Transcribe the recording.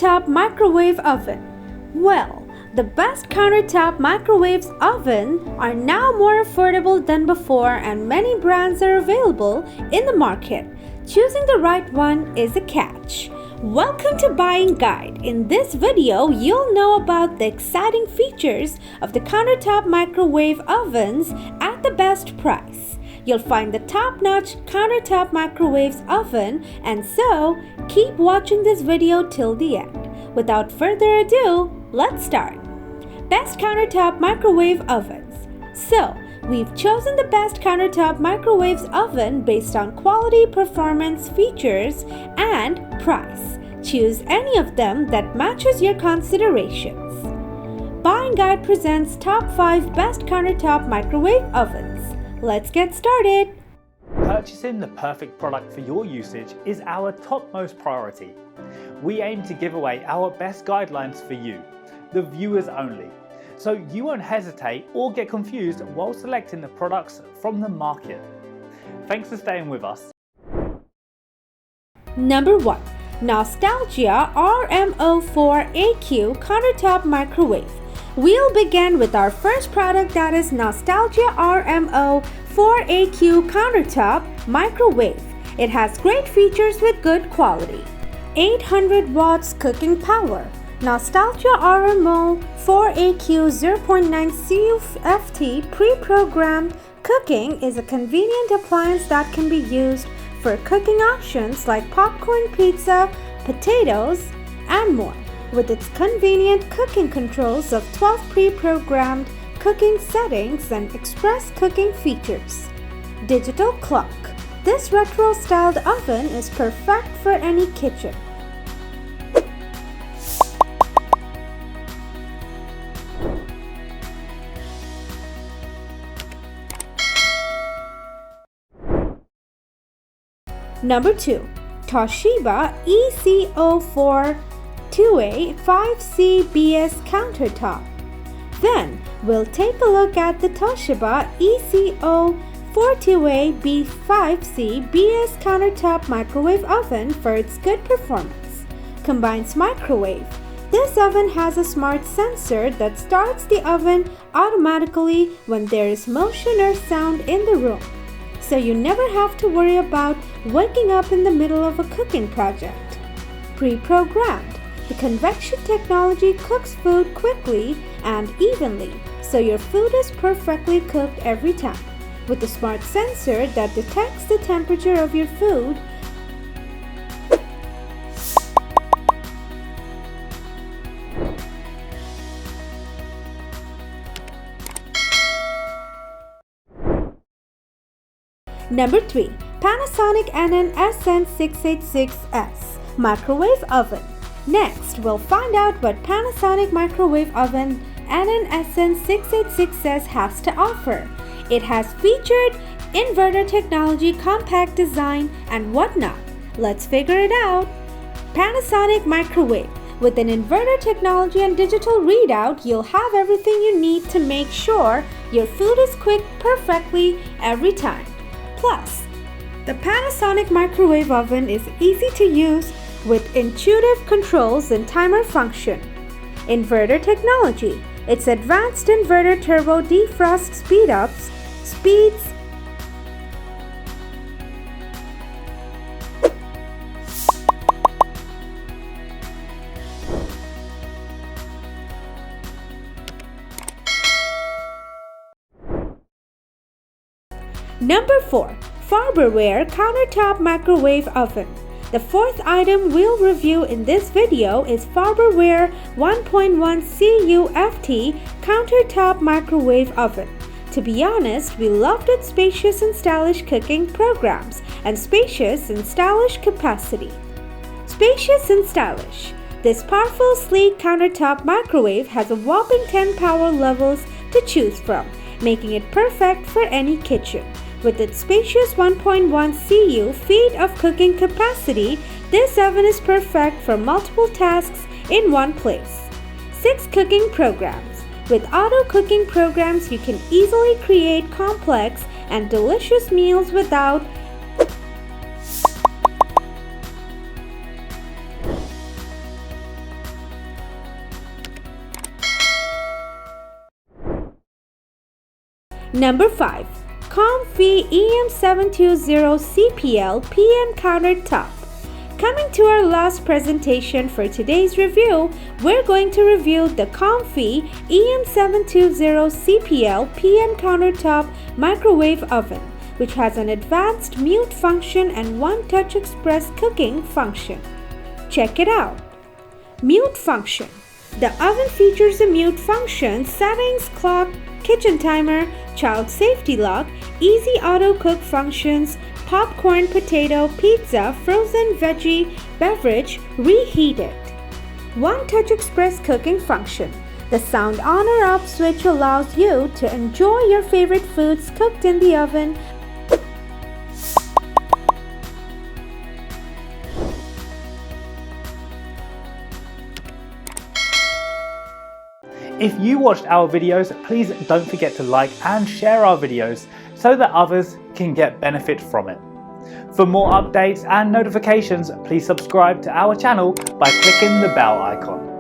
Countertop Microwave Oven. Well, the best countertop microwaves oven are now more affordable than before, and many brands are available in the market. Choosing the right one is a catch. Welcome to Buying Guide. In this video, you'll know about the exciting features of the countertop microwave ovens at the best price. You'll find the top-notch countertop microwaves oven, and so keep watching this video till the end. Without further ado, let's start. Best countertop microwave ovens. So, we've chosen the best countertop microwaves oven based on quality, performance, features, and price. Choose any of them that matches your considerations. Buying Guide presents Top 5 Best Countertop Microwave Ovens. Let's get started. Purchasing the perfect product for your usage is our topmost priority. We aim to give away our best guidelines for you, the viewers only, so you won't hesitate or get confused while selecting the products from the market. Thanks for staying with us. Number 1. Nostalgia RMO4AQ Countertop Microwave. We'll begin with our first product, that is Nostalgia RMO4AQ Countertop Microwave. It has great features with good quality. 800 watts cooking power. Nostalgia RMO4AQ 0.9 CUFT pre-programmed cooking is a convenient appliance that can be used for cooking options like popcorn, pizza, potatoes, and more. With its convenient cooking controls of 12 pre-programmed cooking settings and express cooking features. Digital clock. This retro-styled oven is perfect for any kitchen. Number 2. Toshiba ECO4 2A 5C countertop. Then we'll take a look at the Toshiba ECO4 2A B5C BS countertop microwave oven for its good performance. Combines microwave. This oven has a smart sensor that starts the oven automatically when there is motion or sound in the room, so you never have to worry about waking up in the middle of a cooking project. Pre-programmed. The convection technology cooks food quickly and evenly, so your food is perfectly cooked every time. With a smart sensor that detects the temperature of your food, Number 3. Panasonic NN-SN686S Microwave Oven. Next, we'll find out what Panasonic Microwave Oven NN-SN686S has to offer. It has featured inverter technology, compact design, and whatnot. Let's figure it out. Panasonic Microwave. With an inverter technology and digital readout, you'll have everything you need to make sure your food is cooked perfectly every time. Plus, the Panasonic microwave oven is easy to use with intuitive controls and timer function. Inverter technology. Its advanced inverter turbo defrost speeds Number 4. Farberware Countertop Microwave Oven. The fourth item we'll review in this video is Farberware 1.1 CUFT Countertop Microwave Oven. To be honest, we loved its spacious and stylish cooking programs and spacious and stylish capacity. Spacious and stylish. This powerful, sleek countertop microwave has a whopping 10 power levels to choose from, making it perfect for any kitchen. With its spacious 1.1 cu feet of cooking capacity, this oven is perfect for multiple tasks in one place. 6 cooking programs. With auto cooking programs, you can easily create complex and delicious meals without Number 5. COMFEE EM720 CPL PM Countertop. Coming to our last presentation for today's review, we're going to review the COMFEE EM720 CPL PM Countertop Microwave Oven, which has an advanced mute function and one-touch express cooking function. Check it out. Mute function. The oven features a mute function, settings, clock, kitchen timer, child safety lock, easy auto cook functions, popcorn, potato, pizza, frozen veggie, beverage, reheated. One-touch express cooking function. The sound on or off switch allows you to enjoy your favorite foods cooked in the oven. If you watched our videos, please don't forget to like and share our videos so that others can get benefit from it. For more updates and notifications, please subscribe to our channel by clicking the bell icon.